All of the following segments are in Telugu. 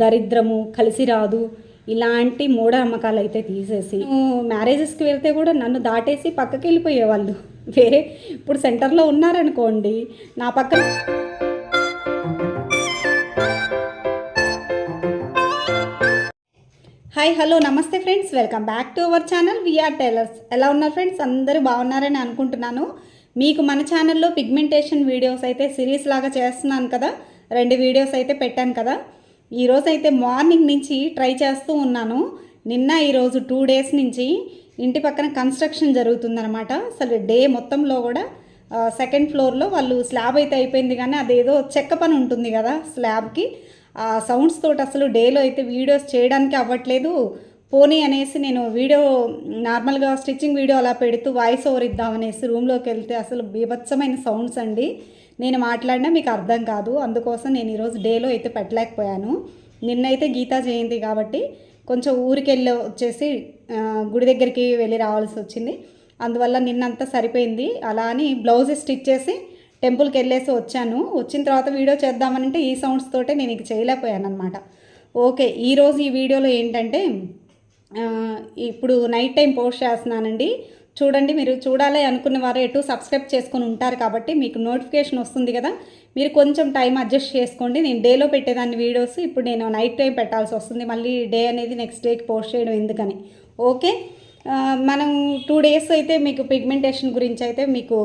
దరిద్రము కలిసి రాదు ఇలాంటి మూఢనమ్మకాలు అయితే తీసేసి మ్యారేజెస్కి వెళ్తే కూడా నన్ను దాటేసి పక్కకి వెళ్ళిపోయేవాళ్ళు. వేరే ఇప్పుడు సెంటర్లో ఉన్నారనుకోండి, నా పక్కన హాయ్ హలో నమస్తే friends, welcome back to our channel VR tailors. ఎలా ఉన్నారు ఫ్రెండ్స్? అందరూ బాగున్నారని అనుకుంటున్నాను. మీకు మన ఛానల్లో పిగ్మెంటేషన్ వీడియోస్ అయితే సిరీస్ లాగా చేస్తున్నాను కదా, 2 వీడియోస్ అయితే పెట్టాను కదా. ఈరోజు అయితే మార్నింగ్ నుంచి ట్రై చేస్తూ ఉన్నాను. నిన్న ఈరోజు 2 డేస్ నుంచి ఇంటి పక్కన కన్స్ట్రక్షన్ జరుగుతుందన్నమాట. అసలు డే మొత్తంలో కూడా సెకండ్ ఫ్లోర్లో వాళ్ళు స్లాబ్ అయితే అయిపోయింది, కానీ అదేదో చెక్క పని ఉంటుంది కదా స్లాబ్కి, ఆ సౌండ్స్ తోటి అసలు డేలో అయితే వీడియోస్ చేయడానికి అవ్వట్లేదు. పోనీ అనేసి నేను వీడియో నార్మల్గా స్టిచ్చింగ్ వీడియో అలా పెడుతూ వాయిస్ ఓవర్ ఇద్దామనేసి రూమ్లోకి వెళ్తే అసలు బీభత్సమైన సౌండ్స్ అండి. నేను మాట్లాడినా మీకు అర్థం కాదు, అందుకోసం నేను ఈరోజు డేలో అయితే పెట్టలేకపోయాను. నిన్నైతే గీతా జయంతి కాబట్టి కొంచెం ఊరికి వెళ్ళి వచ్చేసి గుడి దగ్గరికి వెళ్ళి రావాల్సి వచ్చింది. అందువల్ల నిన్నంతా సరిపోయింది. అలా అని బ్లౌజ్ స్టిచ్ చేసి టెంపుల్కి వెళ్ళేసి వచ్చాను. వచ్చిన తర్వాత వీడియో చేద్దామనంటే ఈ సౌండ్స్ తోటే నేను ఇక చేయలేకపోయాను అనమాట. ఓకే, ఈరోజు ఈ వీడియోలో ఏంటంటే ఇప్పుడు నైట్ టైం పోస్ట్ చేస్తున్నానండి. చూడండి, మీరు చూడాలి అనుకున్న వారు ఎటు సబ్స్క్రైబ్ చేసుకొని ఉంటారు కాబట్టి మీకు నోటిఫికేషన్ వస్తుంది కదా. మీరు కొంచెం టైం అడ్జస్ట్ చేసుకోండి. నేను డేలో పెట్టేదాన్ని వీడియోస్ ఇప్పుడు నేను నైట్ టైం పెట్టాల్సి వస్తుంది. మళ్ళీ డే అనేది నెక్స్ట్ డేకి పోస్ట్ చేయడం ఎందుకని. ఓకే, మనం 2 డేస్ అయితే మీకు పిగ్మెంటేషన్ గురించి అయితే మీకు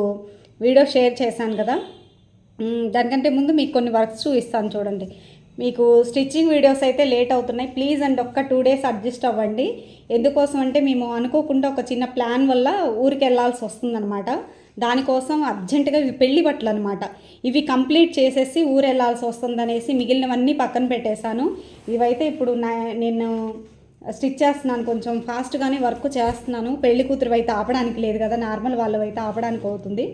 వీడియో షేర్ చేశాను కదా. దానికంటే ముందు మీకు కొన్ని వర్క్స్ చూపిస్తాను చూడండి. మీకు స్టిచ్చింగ్ వీడియోస్ అయితే లేట్ అవుతున్నాయి, ప్లీజ్ అండ్ ఒక్క 2 డేస్ అడ్జస్ట్ అవ్వండి. ఎందుకోసం అంటే మేము అనుకోకుండా ఒక చిన్న ప్లాన్ వల్ల ఊరికి వెళ్ళాల్సి వస్తుందన్నమాట. దానికోసం అర్జెంటుగా ఇవి పెళ్లి బట్టలు అనమాట, ఇవి కంప్లీట్ చేసేసి ఊరు వెళ్ళాల్సి వస్తుందనేసి మిగిలినవన్నీ పక్కన పెట్టేశాను. ఇవైతే ఇప్పుడు నేను స్టిచ్ చేస్తున్నాను, కొంచెం ఫాస్ట్గానే వర్క్ చేస్తున్నాను. పెళ్లి కూతురు అయితే ఆపడానికి లేదు కదా, నార్మల్ వాళ్ళు అయితే ఆపడానికి అవుతుంది.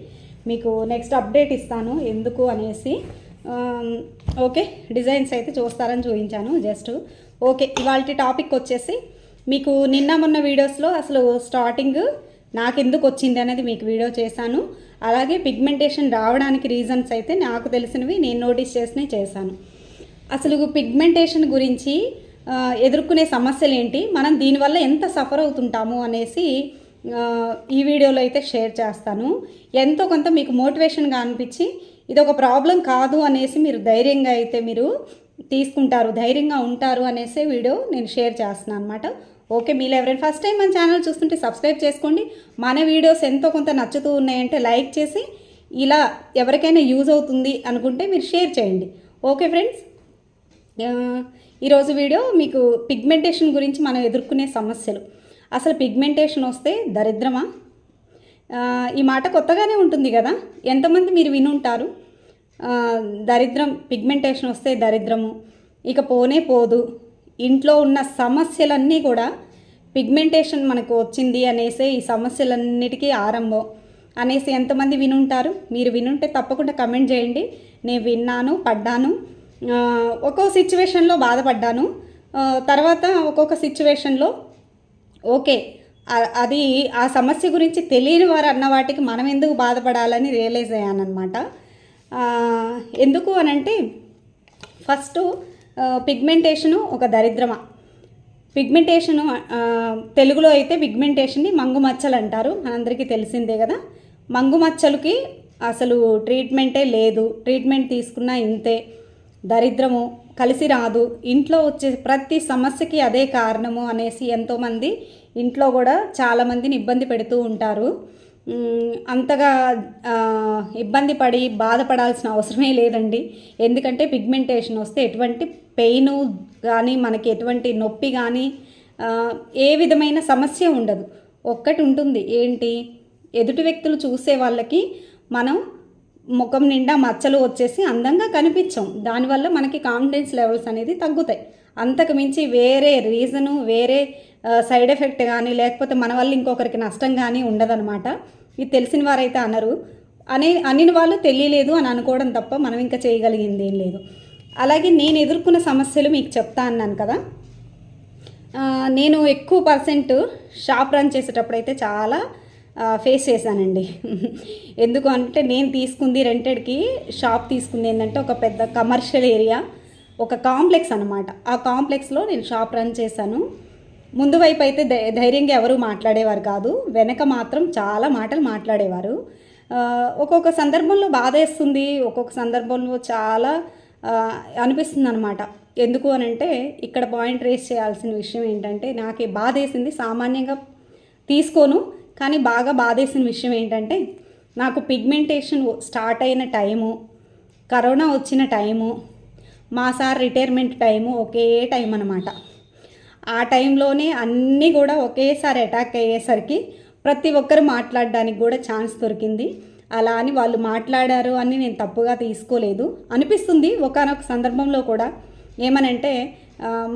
మీకు నెక్స్ట్ అప్డేట్ ఇస్తాను ఎందుకు అనేసి. ఓకే, డిజైన్స్ అయితే చూస్తారని చూపించాను జస్ట్. ఓకే, ఇవాళ టాపిక్ వచ్చేసి మీకు నిన్న మొన్న వీడియోస్లో అసలు స్టార్టింగ్ నాకు ఎందుకు వచ్చింది అనేది మీకు వీడియో చేశాను. అలాగే పిగ్మెంటేషన్ రావడానికి రీజన్స్ అయితే నాకు తెలిసినవి నేను నోటీస్ చేసినవి చేశాను. అసలు పిగ్మెంటేషన్ గురించి ఎదుర్కొనే సమస్యలు ఏంటి, మనం దీనివల్ల ఎంత సఫర్ అవుతుంటాము అనేసి ఈ వీడియోలో అయితే షేర్ చేస్తాను. ఎంతో కొంత మీకు మోటివేషన్గా అనిపించి ఇది ఒక ప్రాబ్లం కాదు అనేసి మీరు ధైర్యంగా అయితే మీరు తీసుకుంటారు, ధైర్యంగా ఉంటారు అనేసి వీడియో నేను షేర్ చేస్తున్నాను అనమాట. ఓకే, మీరు ఎవరైనా ఫస్ట్ టైం మన ఛానల్ చూస్తుంటే సబ్స్క్రైబ్ చేసుకోండి. మన వీడియోస్ ఎంతో కొంత నచ్చుతూ ఉన్నాయంటే లైక్ చేసి ఇలా ఎవరికైనా యూజ్ అవుతుంది అనుకుంటే మీరు షేర్ చేయండి. ఓకే ఫ్రెండ్స్, ఈరోజు వీడియో మీకు పిగ్మెంటేషన్ గురించి మనం ఎదుర్కొనే సమస్యలు. అసలు పిగ్మెంటేషన్ వస్తే దరిద్రమా? ఈ మాట కొత్తగానే ఉంటుంది కదా, ఎంతమంది మీరు వినుంటారు. దరిద్రం, పిగ్మెంటేషన్ వస్తే దరిద్రము, ఇక పోనే పోదు, ఇంట్లో ఉన్న సమస్యలన్నీ కూడా పిగ్మెంటేషన్ మనకు వచ్చింది అనేసి ఈ సమస్యలన్నిటికీ ఆరంభం అనేసి ఎంతమంది వినుంటారు? మీరు వినుంటే తప్పకుండా కమెంట్ చేయండి. నేను విన్నాను, పడ్డాను, ఒక్కో సిచ్యువేషన్లో బాధపడ్డాను, తర్వాత ఒక్కొక్క సిచ్యువేషన్లో ఓకే అది ఆ సమస్య గురించి తెలియని వారు అన్న వాటికి మనం ఎందుకు బాధపడాలని రియలైజ్ అయ్యానమాట. ఎందుకు అనంటే ఫస్ట్ పిగ్మెంటేషను ఒక దరిద్రమా? పిగ్మెంటేషను తెలుగులో అయితే పిగ్మెంటేషన్ని మంగుమచ్చలు అంటారు, మనందరికీ తెలిసిందే కదా. మంగుమచ్చలకి అసలు ట్రీట్మెంటే లేదు, ట్రీట్మెంట్ తీసుకున్నా ఇంతే, దరిద్రము కలిసి రాదు, ఇంట్లో వచ్చే ప్రతి సమస్యకి అదే కారణము అనేసి ఎంతోమంది ఇంట్లో కూడా చాలామందిని ఇబ్బంది పెడుతూ ఉంటారు. అంతగా ఇబ్బంది పడి బాధపడాల్సిన అవసరమే లేదండి. ఎందుకంటే పిగ్మెంటేషన్ వస్తే ఎటువంటి పెయిన్ కానీ మనకి ఎటువంటి నొప్పి కానీ ఏ విధమైన సమస్య ఉండదు. ఒక్కటి ఉంటుంది, ఏంటి, ఎదుటి వ్యక్తులు చూసే వాళ్ళకి మనం ముఖం నిండా మచ్చలు వచ్చేసి అందంగా కనిపించాం, దానివల్ల మనకి కాన్ఫిడెన్స్ లెవెల్స్ అనేది తగ్గుతాయి. అంతకు మించి వేరే రీజను, వేరే సైడ్ ఎఫెక్ట్ కానీ లేకపోతే మన వల్ల ఇంకొకరికి నష్టం కానీ ఉండదన్నమాట. ఇది తెలిసిన వారైతే అనరు, అనిన వాళ్ళు తెలియలేదు అని అనుకోవడం తప్ప మనం ఇంకా చేయగలిగింది ఏం లేదు. అలాగే నేను ఎదుర్కొన్న సమస్యలు మీకు చెప్తా అన్నాను కదా. నేను ఎక్కువ పర్సెంట్ షాప్ రన్ చేసేటప్పుడు అయితే చాలా ఫేస్ చేశానండి. ఎందుకు అంటే నేను తీసుకుంది రెంటెడ్కి షాప్ తీసుకుంది ఏంటంటే ఒక పెద్ద కమర్షియల్ ఏరియా, ఒక కాంప్లెక్స్ అనమాట. ఆ కాంప్లెక్స్లో నేను షాప్ రన్ చేశాను. ముందు వైపు అయితే ధైర్యంగా ఎవరు మాట్లాడేవారు కాదు, వెనక మాత్రం చాలా మాటలు మాట్లాడేవారు. ఒక్కొక్క సందర్భంలో బాధేస్తుంది, ఒక్కొక్క సందర్భంలో చాలా అనిపిస్తుంది అనమాట. ఎందుకు అని అంటే ఇక్కడ పాయింట్ రేస్ చేయాల్సిన విషయం ఏంటంటే, నాకు బాధేసింది సామాన్యంగా తీసుకోను, కానీ బాగా బాధేసిన విషయం ఏంటంటే, నాకు పిగ్మెంటేషన్ స్టార్ట్ అయిన టైము, కరోనా వచ్చిన టైము, మా సార్ రిటైర్మెంట్ టైము ఒకే టైం అనమాట. ఆ టైంలోనే అన్నీ కూడా ఒకేసారి అటాక్ అయ్యేసరికి ప్రతి ఒక్కరు మాట్లాడడానికి కూడా ఛాన్స్ దొరికింది. అలా అని వాళ్ళు మాట్లాడారు అని నేను తప్పుగా తీసుకోలేదు. అనిపిస్తుంది ఒకానొక సందర్భంలో కూడా, ఏమనంటే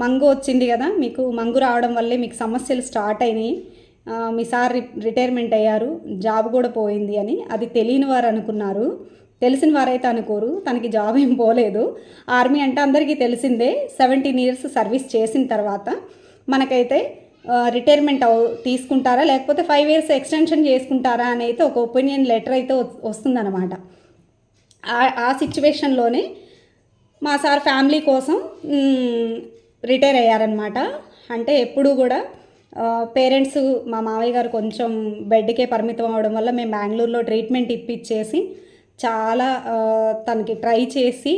మంగు వచ్చింది కదా, మీకు మంగు రావడం వల్లే మీకు సమస్యలు స్టార్ట్ అయినాయి, మీ సార్ రిటైర్మెంట్ అయ్యారు, జాబ్ కూడా పోయింది అని. అది తెలియని వారు అనుకున్నారు, తెలిసిన వారైతే అనుకోరు. తనకి జాబ్ ఏం పోలేదు. ఆర్మీ అంటే అందరికీ తెలిసిందే, 17 years సర్వీస్ చేసిన తర్వాత మనకైతే రిటైర్మెంట్ తీసుకుంటారా లేకపోతే 5 years ఎక్స్టెన్షన్ చేసుకుంటారా అని అయితే ఒక ఒపీనియన్ లెటర్ అయితే వస్తుందన్నమాట. ఆ సిచ్యువేషన్లోనే మా సార్ ఫ్యామిలీ కోసం రిటైర్ అయ్యారనమాట. అంటే ఎప్పుడూ కూడా పేరెంట్స్, మా మావయ్య గారు కొంచెం బెడ్కే పరిమితం అవడం వల్ల మేము బెంగళూరులో ట్రీట్మెంట్ ఇప్పించేసి చాలా తనకి ట్రై చేసి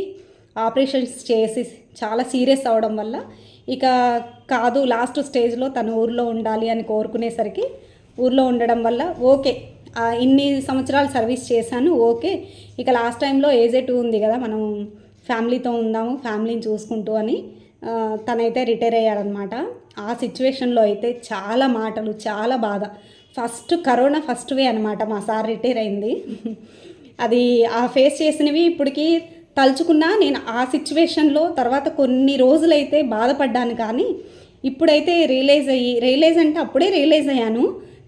ఆపరేషన్స్ చేసి చాలా సీరియస్ అవడం వల్ల ఇక కాదు, లాస్ట్ స్టేజ్లో తను ఊర్లో ఉండాలి అని కోరుకునేసరికి ఊర్లో ఉండడం వల్ల ఓకే, ఇన్ని సంవత్సరాలు సర్వీస్ చేశాను, ఓకే ఇక లాస్ట్ టైంలో ఏజెట్ ఉంది కదా, మనం ఫ్యామిలీతో ఉందాము, ఫ్యామిలీని చూసుకుంటూ అని తనైతే రిటైర్ అయ్యారనమాట. ఆ సిచ్యువేషన్లో అయితే చాలా మాటలు, చాలా బాధ. కరోనా ఫస్ట్ వే అనమాట మా సార్ రిటైర్ అయింది. అది ఆ ఫేస్ చేసినవి ఇప్పటికీ తలుచుకున్నా నేను ఆ సిచ్యువేషన్లో తర్వాత కొన్ని రోజులైతే బాధపడ్డాను, కానీ ఇప్పుడైతే రియలైజ్ అంటే అప్పుడే రియలైజ్ అయ్యాను.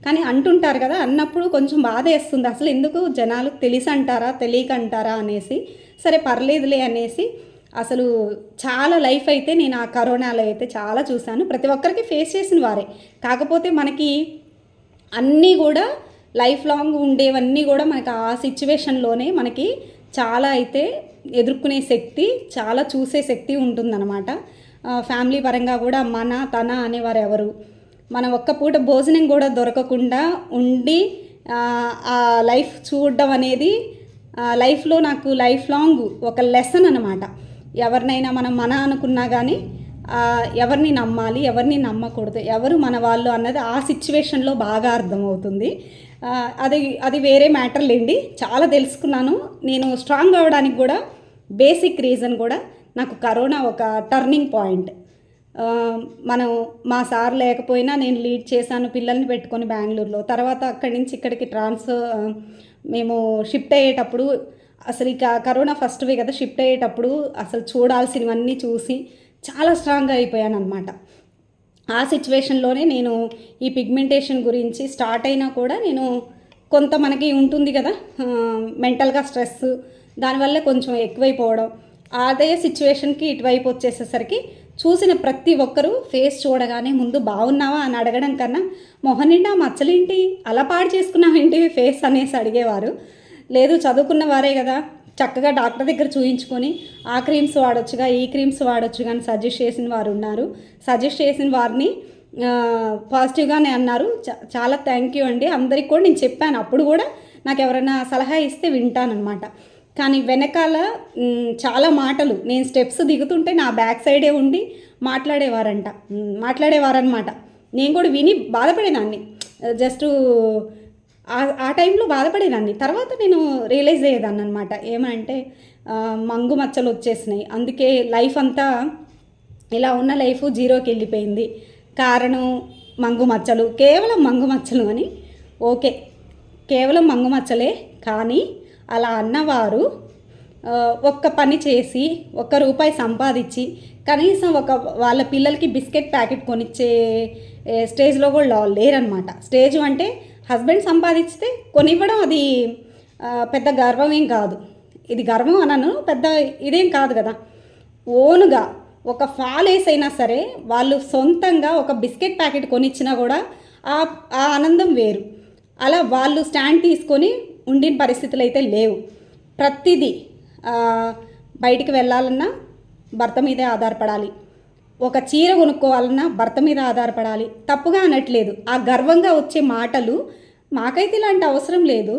కానీ అంటుంటారు కదా, అన్నప్పుడు కొంచెం బాధ వేస్తుంది, అసలు ఎందుకు జనాలు తెలిసి అంటారా తెలియక అంటారా అనేసి. సరే పర్లేదులే అనేసి అసలు చాలా లైఫ్ అయితే నేను ఆ కరోనాలో అయితే చాలా చూశాను. ప్రతి ఒక్కరికి ఫేస్ చేసిన వారే, కాకపోతే మనకి అన్నీ కూడా లైఫ్ లాంగ్ ఉండేవన్నీ కూడా మనకి ఆ సిచ్యువేషన్లోనే మనకి చాలా అయితే ఎదుర్కొనే శక్తి, చాలా చూసే శక్తి ఉంటుందన్నమాట. ఫ్యామిలీ పరంగా కూడా తన అనేవారు ఎవరు, మనం ఒక్క పూట భోజనం కూడా దొరకకుండా ఉండి ఆ లైఫ్ చూడడం అనేది లైఫ్లో నాకు లైఫ్ లాంగ్ ఒక లెసన్ అనమాట. ఎవరినైనా మనం అనుకున్నా కానీ ఎవరిని నమ్మాలి, ఎవరిని నమ్మకూడదు, ఎవరు మన వాళ్ళు అన్నది ఆ సిచ్యువేషన్లో బాగా అర్థమవుతుంది. అది వేరే మ్యాటర్ లేండి. చాలా తెలుసుకున్నాను. నేను స్ట్రాంగ్ అవ్వడానికి కూడా బేసిక్ రీజన్ కూడా నాకు కరోనా ఒక టర్నింగ్ పాయింట్. మా సార్ లేకపోయినా నేను లీడ్ చేశాను పిల్లల్ని పెట్టుకొని బెంగళూరులో. తర్వాత అక్కడి నుంచి ఇక్కడికి మేము షిఫ్ట్ అయ్యేటప్పుడు అసలు ఇక కరోనా ఫస్ట్ వే కదా, షిఫ్ట్ అయ్యేటప్పుడు అసలు చూడాల్సినవన్నీ చూసి చాలా స్ట్రాంగ్గా అయిపోయాను అనమాట. ఆ సిచ్యువేషన్లోనే నేను ఈ పిగ్మెంటేషన్ గురించి స్టార్ట్ అయినా కూడా నేను కొంత మనకి ఉంటుంది కదా మెంటల్గా స్ట్రెస్, దానివల్ల కొంచెం ఎక్కువైపోవడం, అదే సిచ్యువేషన్కి ఇటువైపు వచ్చేసేసరికి చూసిన ప్రతి ఒక్కరూ ఫేస్ చూడగానే ముందు బాగున్నావా అని అడగడం కన్నా మొహం నిండా మచ్చలేంటి, అలా పాడు చేసుకున్నావేంటి ఫేస్ అనేసి అడిగేవారు. లేదు చదువుకున్న వారే కదా, చక్కగా డాక్టర్ దగ్గర చూయించుకొని ఆ క్రీమ్స్ వాడొచ్చుగా, ఈ క్రీమ్స్ వాడొచ్చు కానీ సజెస్ట్ చేసిన వారు ఉన్నారు. సజెస్ట్ చేసిన వారిని పాజిటివ్గానే అన్నారు. చాలా థ్యాంక్ యూ అండి. అందరికి కూడా నేను చెప్పాను, అప్పుడు కూడా నాకు ఎవరైనా సలహా ఇస్తే వింటానన్నమాట. కానీ వెనకాల చాలా మాటలు, నేను స్టెప్స్ దిగుతుంటే నా బ్యాక్ సైడే ఉండి మాట్లాడేవారనమాట. నేను కూడా విని బాధపడేదాన్ని, జస్ట్ ఆ టైంలో బాధపడేదాన్ని. తర్వాత నేను రియలైజ్ అయ్యేదాన్ని అనమాట. ఏమంటే మంగు మచ్చలు వచ్చేసినాయి, అందుకే లైఫ్ అంతా ఇలా ఉన్న లైఫ్ జీరోకి వెళ్ళిపోయింది. కారణం మంగు మచ్చలు, కేవలం మంగు మచ్చలు అని. ఓకే, కేవలం మంగు మచ్చలే, కానీ అలా అన్నవారు ఒక్క పని చేసి ₹1 సంపాదించి కనీసం వాళ్ళ పిల్లలకి బిస్కెట్ ప్యాకెట్ కొనిచ్చే స్టేజ్లో కూడా లేరనమాట. స్టేజ్ అంటే హస్బెండ్ సంపాదిస్తే కొనివ్వడం అది పెద్ద గర్వం ఏం కాదు. ఇది గర్వం అనను, పెద్ద ఇదేం కాదు కదా. ఓనుగా ఒక ఫాలేస్ అయినా సరే వాళ్ళు సొంతంగా ఒక బిస్కెట్ ప్యాకెట్ కొనిచ్చినా కూడా ఆ ఆనందం వేరు. అలా వాళ్ళు స్టాండ్ తీసుకొని ఉండిన పరిస్థితులు అయితే లేవు. ప్రతిదీ బయటికి వెళ్ళాలన్నా భర్త మీదే ఆధారపడాలి. ఒక చీర కొనుక్కోవాలన్నా భర్త మీద ఆధారపడాలి. తప్పుగా అనట్లేదు. ఆ గర్వంగా వచ్చే మాటలు మాకైతే ఇలాంటి అవసరం లేదు.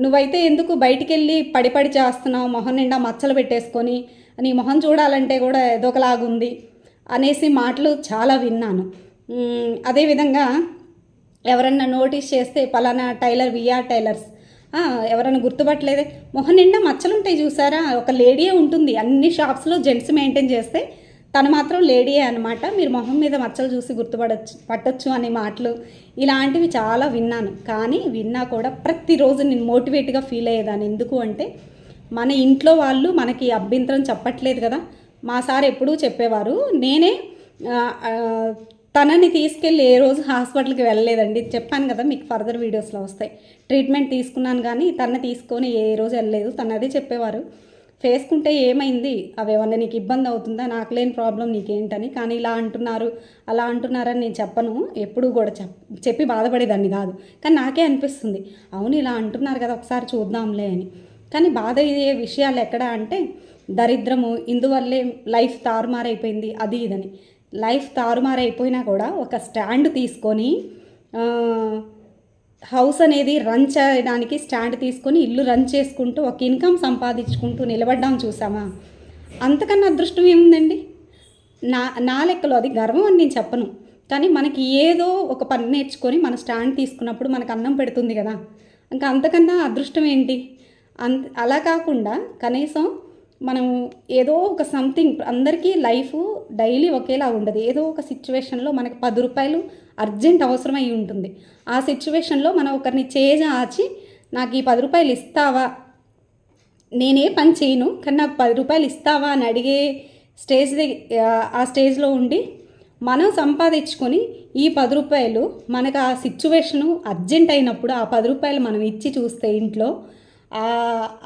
నువ్వైతే ఎందుకు బయటికెళ్ళి పడి చేస్తున్నావు, మొహం నిండా మచ్చలు పెట్టేసుకొని, నీ మొహం చూడాలంటే కూడా ఏదోకలాగుంది అనేసి మాటలు చాలా విన్నాను. అదేవిధంగా ఎవరన్నా నోటీస్ చేస్తే పలానా టైలర్ విఆర్ టైలర్స్ ఎవరైనా గుర్తుపట్టలేదే, మొహం నిండా మచ్చలు ఉంటాయి చూసారా, ఒక లేడీయే ఉంటుంది. అన్ని షాప్స్లో జెంట్స్ మెయింటైన్ చేస్తే తను మాత్రం లేడీయే అనమాట, మీరు మొహం మీద మచ్చలు చూసి పట్టొచ్చు అనే మాటలు ఇలాంటివి చాలా విన్నాను. కానీ విన్నా కూడా ప్రతిరోజు నేను మోటివేట్గా ఫీల్ అయ్యేదాన్ని. ఎందుకు అంటే మన ఇంట్లో వాళ్ళు మనకి అభ్యంతరం చెప్పట్లేదు కదా. మా సార్ ఎప్పుడూ చెప్పేవారు, నేనే తనని తీసుకెళ్ళి ఏ రోజు హాస్పిటల్కి వెళ్ళలేదండి. చెప్పాను కదా మీకు, ఫర్దర్ వీడియోస్లో వస్తాయి. ట్రీట్మెంట్ తీసుకున్నాను కానీ తనని తీసుకొని ఏ రోజు వెళ్ళలేదు. తను అదే చెప్పేవారు, వేసుకుంటే ఏమైంది, అవి ఏమన్నా నీకు ఇబ్బంది అవుతుందా, నాకు లేని ప్రాబ్లం నీకేంటని. కానీ ఇలా అంటున్నారు అలా అంటున్నారని నేను చెప్పను, ఎప్పుడూ కూడా చెప్పి బాధపడేదాన్ని కాదు. కానీ నాకే అనిపిస్తుంది, అవును ఇలా అంటున్నారు కదా ఒకసారి చూద్దాంలే అని. కానీ బాధ అయ్యే విషయాలు ఎక్కడ అంటే దరిద్రము, ఇందువల్లే లైఫ్ తారుమారైపోయింది అది ఇదని. లైఫ్ తారుమారైపోయినా కూడా ఒక స్టాండ్ తీసుకొని హౌస్ అనేది రన్ చేయడానికి స్టాండ్ తీసుకొని ఇల్లు రన్ చేసుకుంటూ ఒక ఇన్కమ్ సంపాదించుకుంటూ నిలబడ్డాం చూసామా, అంతకన్నా అదృష్టం ఏముందండి. నా లెక్కలో అది గర్వం అని నేను చెప్పను. కానీ మనకి ఏదో ఒక పని నేర్చుకొని మన స్టాండ్ తీసుకున్నప్పుడు మనకు అన్నం పెడుతుంది కదా, ఇంకా అంతకన్నా అదృష్టం ఏంటి. అలా కాకుండా కనీసం మనం ఏదో ఒక సంథింగ్, అందరికీ లైఫ్ డైలీ ఒకేలా ఉండదు. ఏదో ఒక సిచ్యువేషన్లో మనకు 10 రూపాయలు అర్జెంట్ అవసరమై ఉంటుంది. ఆ సిచ్యువేషన్లో మనం ఒకరిని చేజాచి నాకు ఈ 10 రూపాయలు ఇస్తావా, నేనే పని చేయను కానీ నాకు 10 రూపాయలు ఇస్తావా అని అడిగే ఆ స్టేజ్లో ఉండి మనం సంపాదించుకొని ఈ 10 రూపాయలు మనకు ఆ సిచ్యువేషను అర్జెంట్ అయినప్పుడు ఆ 10 రూపాయలు మనం ఇచ్చి చూస్తే ఇంట్లో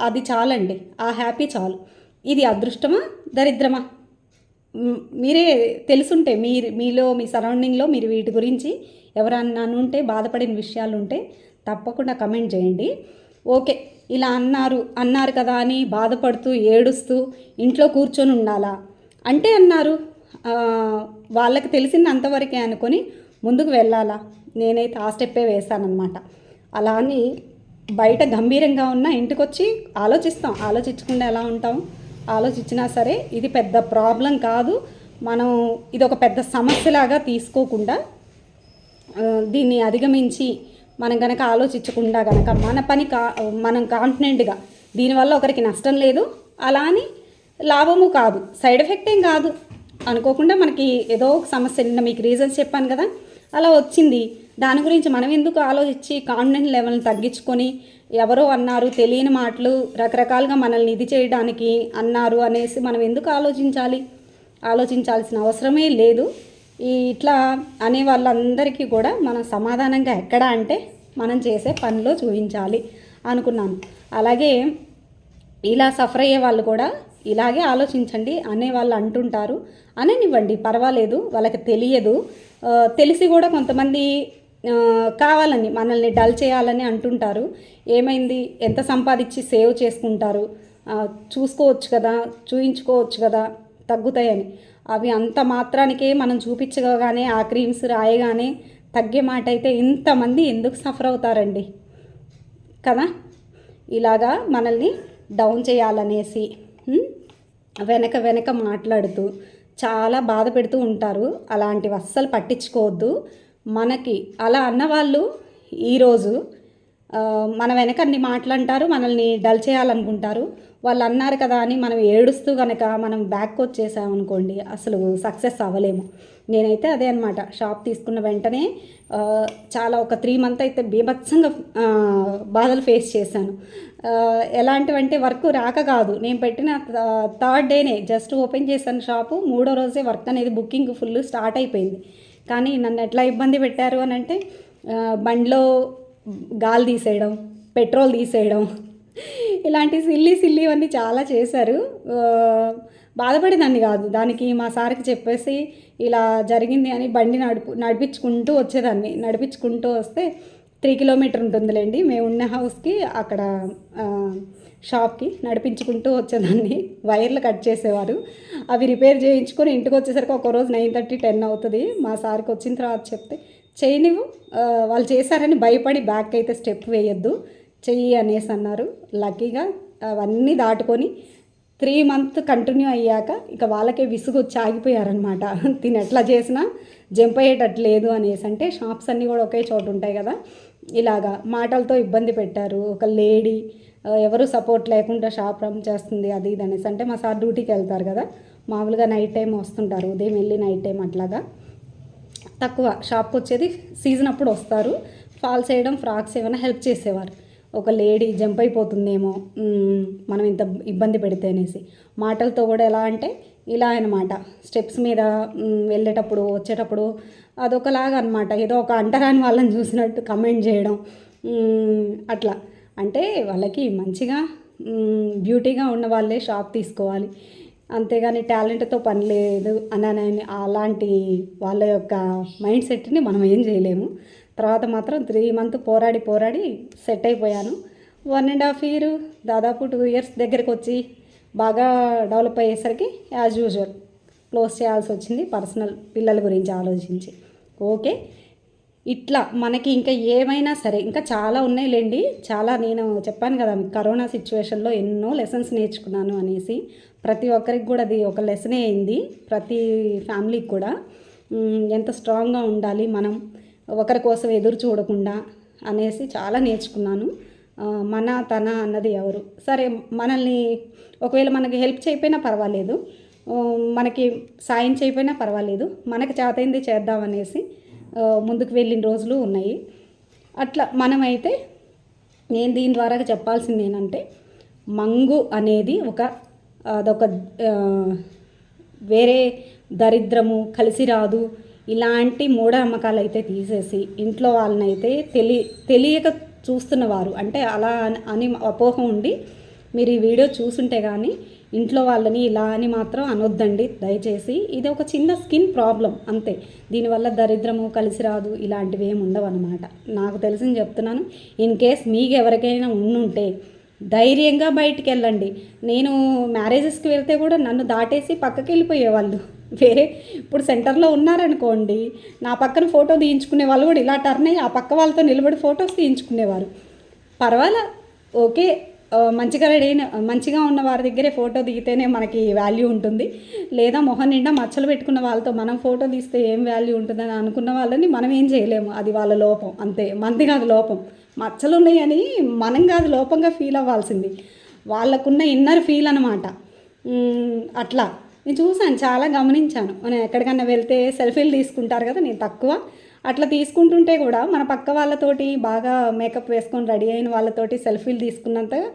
అది చాలండి, ఆ హ్యాపీ చాలు. ఇది అదృష్టమా దరిద్రమా మీరే తెలుసుంటే, మీలో మీ సరౌండింగ్లో మీరు వీటి గురించి ఎవరన్నా ఉంటే బాధపడిన విషయాలు ఉంటే తప్పకుండా కమెంట్ చేయండి. ఓకే, ఇలా అన్నారు కదా అని బాధపడుతూ ఏడుస్తూ ఇంట్లో కూర్చొని ఉండాలా అంటే అన్నారు, వాళ్ళకి తెలిసింది అంతవరకే అనుకొని ముందుకు వెళ్ళాలా. నేనైతే ఆ స్టెప్పే వేశానన్నమాట. అలా అని బయట గంభీరంగా ఉన్న ఇంటికి వచ్చి ఆలోచించకుండా ఎలా ఉంటాం, ఆలోచించినా సరే ఇది పెద్ద ప్రాబ్లం కాదు. మనం ఇది ఒక పెద్ద సమస్యలాగా తీసుకోకుండా దీన్ని అధిగమించి మనం కనుక ఆలోచించకుండా కనుక మన పని మనం కాన్ఫిడెంట్గా, దీనివల్ల ఒకరికి నష్టం లేదు అలా అని లాభము కాదు, సైడ్ ఎఫెక్ట్ ఏం కాదు అనుకోకుండా మనకి ఏదో ఒక సమస్య, నిన్న మీకు రీజన్స్ చెప్పాను కదా అలా వచ్చింది, దాని గురించి మనం ఎందుకు ఆలోచించి కాన్ఫిడెన్స్ లెవెల్ని తగ్గించుకొని ఎవరో అన్నారు తెలియని మాటలు రకరకాలుగా మనల్ని ఇది చేయడానికి అన్నారు అనేసి మనం ఎందుకు ఆలోచించాల్సిన అవసరమే లేదు. ఇట్లా అనే వాళ్ళందరికీ కూడా మనం సమాధానంగా ఎక్కడ అంటే మనం చేసే పనిలో చూపించాలి అనుకున్నాను. అలాగే ఇలా సఫర్ అయ్యే వాళ్ళు కూడా ఇలాగే ఆలోచించండి అనే వాళ్ళు అంటుంటారు, అననివ్వండి పర్వాలేదు, వాళ్ళకి తెలియదు. తెలిసి కూడా కొంతమంది కావాలని మనల్ని డల్ చేయాలని అంటుంటారు. ఏమైంది, ఎంత సంపాదించి సేవ్ చేసుకుంటారు, చూసుకోవచ్చు కదా, చూయించుకోవచ్చు కదా, తగ్గుతాయని. అవి అంత మాత్రానికే మనం చూపించగానే ఆ క్రీమ్స్ రాయగానే తగ్గే మాట అయితే ఇంతమంది ఎందుకు సఫర్ అవుతారండి కదా. ఇలాగా మనల్ని డౌన్ చేయాలనేసి వెనక మాట్లాడుతూ చాలా బాధ పెడుతూ ఉంటారు. అలాంటివి అస్సలు పట్టించుకోవద్దు. మనకి అలా అన్నవాళ్ళు ఈరోజు మన వెనక అన్ని మాటలంటారు, మనల్ని డల్ చేయాలనుకుంటారు. వాళ్ళు అన్నారు కదా అని మనం ఏడుస్తూ కనుక మనం బ్యాక్ వచ్చేసామనుకోండి అసలు సక్సెస్ అవ్వలేము. నేనైతే అదే అనమాట, షాప్ తీసుకున్న వెంటనే చాలా ఒక 3 months అయితే బీభత్సంగా బాధలు ఫేస్ చేశాను. ఎలాంటివంటే వర్క్ రాక కాదు, నేను పెట్టిన 3rd డేనే జస్ట్ ఓపెన్ చేశాను షాపు, 3వ రోజే వర్క్ అనేది బుకింగ్ ఫుల్ స్టార్ట్ అయిపోయింది. కానీ నన్ను ఎట్లా ఇబ్బంది పెట్టారు అని అంటే బండిలో గాలి తీసేయడం, పెట్రోల్ తీసేయడం, ఇలాంటి సిల్లీవన్నీ చాలా చేశారు. బాధపడేదాన్ని కాదు, దానికి మా సార్కి చెప్పేసి ఇలా జరిగింది అని బండి నడిపించుకుంటూ వచ్చేదాన్ని. నడిపించుకుంటూ వస్తే కిలోమీటర్ ఉంటుందిలేండి మేము ఉన్న హౌస్కి అక్కడ షాప్కి నడిపించుకుంటూ వచ్చేదాన్ని. వైర్లు కట్ చేసేవారు, అవి రిపేర్ చేయించుకొని ఇంటికి వచ్చేసరికి ఒకరోజు 9:30 10 అవుతుంది. మా సార్కి వచ్చిన తర్వాత చెప్తే చేయనివ్వు, వాళ్ళు చేశారని భయపడి బ్యాక్ అయితే స్టెప్ వేయొద్దు చెయ్యి అనేసి అన్నారు. లక్కీగా అవన్నీ దాటుకొని 3 months కంటిన్యూ అయ్యాక ఇక వాళ్ళకే విసుగు వచ్చి ఆగిపోయారనమాట. తిని ఎట్లా చేసినా జంప్ అయ్యేటట్టు లేదు అనేసి. అంటే షాప్స్ అన్నీ కూడా ఒకే చోటు ఉంటాయి కదా, ఇలాగా మాటలతో ఇబ్బంది పెట్టారు. ఒక లేడీ ఎవరు సపోర్ట్ లేకుండా షాప్ రన్ చేస్తుంది అది ఇది అనేసి. అంటే మా సార్ డ్యూటీకి వెళ్తారు కదా, మామూలుగా నైట్ టైం వస్తుంటారు, ఉదయం వెళ్ళి నైట్ టైం అట్లాగా తక్కువ షాప్కి వచ్చేది. సీజన్ అప్పుడు వస్తారు, ఫాల్స్ వేయడం ఫ్రాక్స్ ఏమైనా హెల్ప్ చేసేవారు. ఒక లేడీ జంప్ అయిపోతుందేమో మనం ఇంత ఇబ్బంది పెడితే అనేసి. మాటలతో కూడా ఎలా అంటే ఇలా అనమాట, స్టెప్స్ మీద వెళ్ళేటప్పుడు వచ్చేటప్పుడు అదొకలాగా అనమాట, ఏదో ఒక అంటరాని వాళ్ళని చూసినట్టు కమెంట్ చేయడం అట్లా. అంటే వాళ్ళకి మంచిగా బ్యూటీగా ఉన్న వాళ్ళే షాప్ తీసుకోవాలి, అంతేగాని టాలెంట్తో పని లేదు అని అలాంటి వాళ్ళ యొక్క మైండ్ సెట్ని మనం ఏం చేయలేము. తర్వాత మాత్రం 3 months పోరాడి సెట్ అయిపోయాను. 1.5 year దాదాపు 2 years దగ్గరికి వచ్చి బాగా డెవలప్ అయ్యేసరికి యాజ్ యూజువల్ క్లోజ్ చేయాల్సి వచ్చింది, పర్సనల్ పిల్లల గురించి ఆలోచించి. ఓకే, ఇట్లా మనకి ఇంకా ఏమైనా సరే ఇంకా చాలా ఉన్నాయిలేండి. చాలా నేను చెప్పాను కదా కరోనా సిచ్యువేషన్లో ఎన్నో లెసన్స్ నేర్చుకున్నాను అనేసి. ప్రతి ఒక్కరికి కూడా అది ఒక లెసనే అయింది, ప్రతి ఫ్యామిలీకి కూడా. ఎంత స్ట్రాంగ్గా ఉండాలి మనం, ఒకరి కోసం ఎదురు చూడకుండా అనేసి చాలా నేర్చుకున్నాను. మన తన అన్నది ఎవరు సరే, మనల్ని ఒకవేళ మనకి హెల్ప్ చేయకపోయినా పర్వాలేదు, మనకి సాయం చేయకపోయినా పర్వాలేదు, మనకు చేతైంది చేద్దామనేసి ముందుకు వెళ్ళిన రోజులు ఉన్నాయి. అట్లా మనమైతే నేను దీని ద్వారా చెప్పాల్సింది ఏంటంటే, మంగు అనేది అదొక వేరే దరిద్రము, కలిసి రాదు, ఇలాంటి మూఢనమ్మకాలు అయితే తీసేసి ఇంట్లో వాళ్ళనైతే తెలియక చూస్తున్నవారు అంటే అలా అని అపోహ ఉండి మీరు ఈ వీడియో చూసుంటే కానీ ఇంట్లో వాళ్ళని ఇలా అని మాత్రం అనొద్దండి దయచేసి. ఇది ఒక చిన్న స్కిన్ ప్రాబ్లం అంతే, దీనివల్ల దరిద్రము, కలిసి రాదు ఇలాంటివి ఏమి ఉండవు అన్నమాట. నాకు తెలిసింది చెప్తున్నాను. ఇన్ కేస్ మీకు ఎవరికైనా ఉండుంటే ధైర్యంగా బయటికి వెళ్ళండి. నేను మ్యారేజెస్కి వెళ్తే కూడా నన్ను దాటేసి పక్కకి వెళ్ళిపోయేవాళ్ళు. వేరే ఇప్పుడు సెంటర్లో ఉన్నారనుకోండి, నా పక్కన ఫోటో తీయించుకునే వాళ్ళు కూడా ఇలా టర్న్ అయ్యి ఆ పక్క వాళ్ళతో నిలబడి ఫొటోస్ తీయించుకునేవారు. పర్వాలా, ఓకే, మంచిగా ఉన్న వారి దగ్గరే ఫోటో దిగితేనే మనకి వాల్యూ ఉంటుంది, లేదా మొహం నిండా మచ్చలు పెట్టుకున్న వాళ్ళతో మనం ఫోటో తీస్తే ఏం వాల్యూ ఉంటుందని అనుకున్న వాళ్ళని మనం ఏం చేయలేము, అది వాళ్ళ లోపం అంతే. మనది కాదు లోపం, మచ్చలు ఉన్నాయని మనం కాదు లోపంగా ఫీల్ అవ్వాల్సింది, వాళ్ళకున్న ఇన్నర్ ఫీల్ అనమాట. అట్లా నేను చూసాను, చాలా గమనించాను. మనం ఎక్కడికన్నా వెళ్తే సెల్ఫీలు తీసుకుంటారు కదా, నేను తక్కువ అట్లా తీసుకుంటుంటే కూడా మన పక్క వాళ్ళతోటి బాగా మేకప్ వేసుకొని రెడీ అయిన వాళ్ళతోటి సెల్ఫీలు తీసుకున్నంతగా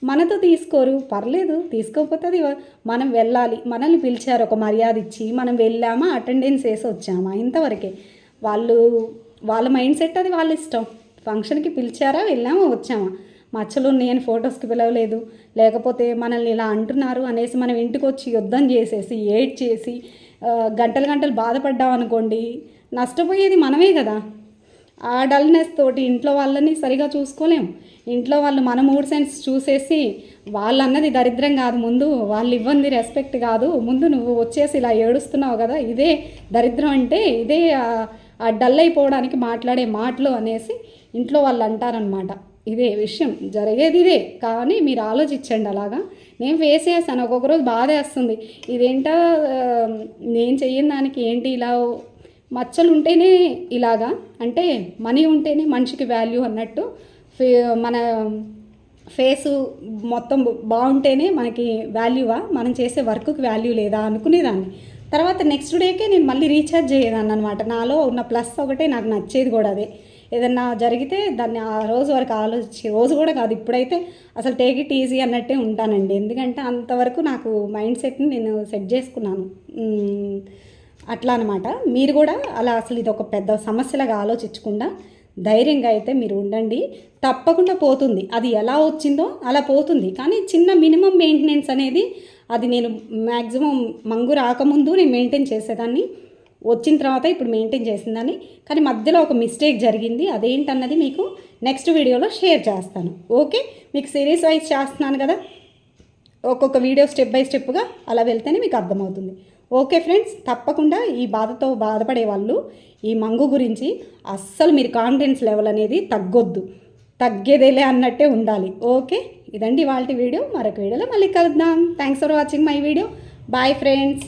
మనతో తీసుకోరు. పర్లేదు, తీసుకోకపోతే అది మనం వెళ్ళాలి, మనల్ని పిలిచారు ఒక మర్యాద ఇచ్చి మనం వెళ్ళామా, అటెండెన్స్ వేసి వచ్చామా, ఇంతవరకే. వాళ్ళ మైండ్ సెట్, అది వాళ్ళ ఇష్టం. ఫంక్షన్కి పిలిచారా, వెళ్ళామా, వచ్చామా, మచ్చలు ఉన్నాయని ఫొటోస్కి పిలవలేదు, లేకపోతే మనల్ని ఇలా అంటున్నారు అనేసి మనం ఇంటికి వచ్చి యుద్ధం చేసేసి ఏడ్ చేసి గంటలు బాధపడ్డాం అనుకోండి, నష్టపోయేది మనమే కదా. ఆ డల్నెస్ తోటి ఇంట్లో వాళ్ళని సరిగా చూసుకోలేము. ఇంట్లో వాళ్ళు మన మూడ్ సెన్స్ చూసేసి వాళ్ళు అన్నది దరిద్రం కాదు, ముందు వాళ్ళు ఇవ్వంది రెస్పెక్ట్ కాదు, ముందు నువ్వు వచ్చేసి ఇలా ఏడుస్తున్నావు కదా, ఇదే దరిద్రం అంటే, ఇదే ఆ డల్ అయిపోవడానికి మాట్లాడే మాటలు అనేసి ఇంట్లో వాళ్ళు అంటారనమాట. ఇదే విషయం జరిగేది ఇదే. కానీ మీరు ఆలోచించండి. అలాగా నేను ఫేస్ చేస్తాను, ఒక్కొక్క రోజు బాధ వేస్తుంది, ఇదేంటా నేను చెయ్యని దానికి ఏంటి ఇలా మచ్చలు ఉంటేనే ఇలాగా, అంటే మనీ ఉంటేనే మనిషికి వాల్యూ అన్నట్టు, మన ఫేసు మొత్తం బాగుంటేనే మనకి వాల్యూవా, మనం చేసే వర్క్కి వాల్యూ లేదా అనుకునేదాన్ని. తర్వాత నెక్స్ట్ డేకే నేను మళ్ళీ రీఛార్జ్ అయ్యేదాన్ని అనమాట. నాలో ఉన్న ప్లస్ ఒకటే నాకు నచ్చేది కూడా అదే. ఏదన్నా జరిగితే దాన్ని ఆ రోజు వరకు ఆలోచించి, రోజు కూడా కాదు, ఇప్పుడైతే అసలు టేక్ ఇట్ ఈజీ అన్నట్టే ఉంటానండి. ఎందుకంటే అంతవరకు నాకు మైండ్ సెట్ని నేను సెట్ చేసుకున్నాను. అట్లా అనమాట. మీరు కూడా అలా అసలు ఇది ఒక పెద్ద సమస్యలాగా ఆలోచించకుండా ధైర్యంగా అయితే మీరు ఉండండి, తప్పకుండా పోతుంది. అది ఎలా వచ్చిందో అలా పోతుంది. కానీ చిన్న మినిమం మెయింటెనెన్స్ అనేది, అది నేను మ్యాక్సిమం మంగు రాకముందు నేను మెయింటైన్ చేసేదాన్ని. వచ్చిన తర్వాత ఇప్పుడు మెయింటైన్ చేసిందని. కానీ మధ్యలో ఒక మిస్టేక్ జరిగింది, అదేంటన్నది మీకు నెక్స్ట్ వీడియోలో షేర్ చేస్తాను. ఓకే, మీకు సిరీస్ వైజ్ చేస్తున్నాను కదా, ఒక్కొక్క వీడియో స్టెప్ బై స్టెప్గా అలా వెళ్తేనే మీకు అర్థమవుతుంది. ఓకే ఫ్రెండ్స్, తప్పకుండా ఈ బాధతో బాధపడే వాళ్ళు ఈ మంగు గురించి అస్సలు మీరు కాన్ఫిడెన్స్ లెవెల్ అనేది తగ్గేదేలే అన్నట్టే ఉండాలి. ఓకే, ఇదండి ఇవాల్టి వీడియో. మరొక వీడియోలో మళ్ళీ కలుద్దాం. Thanks for watching my video. Bye friends.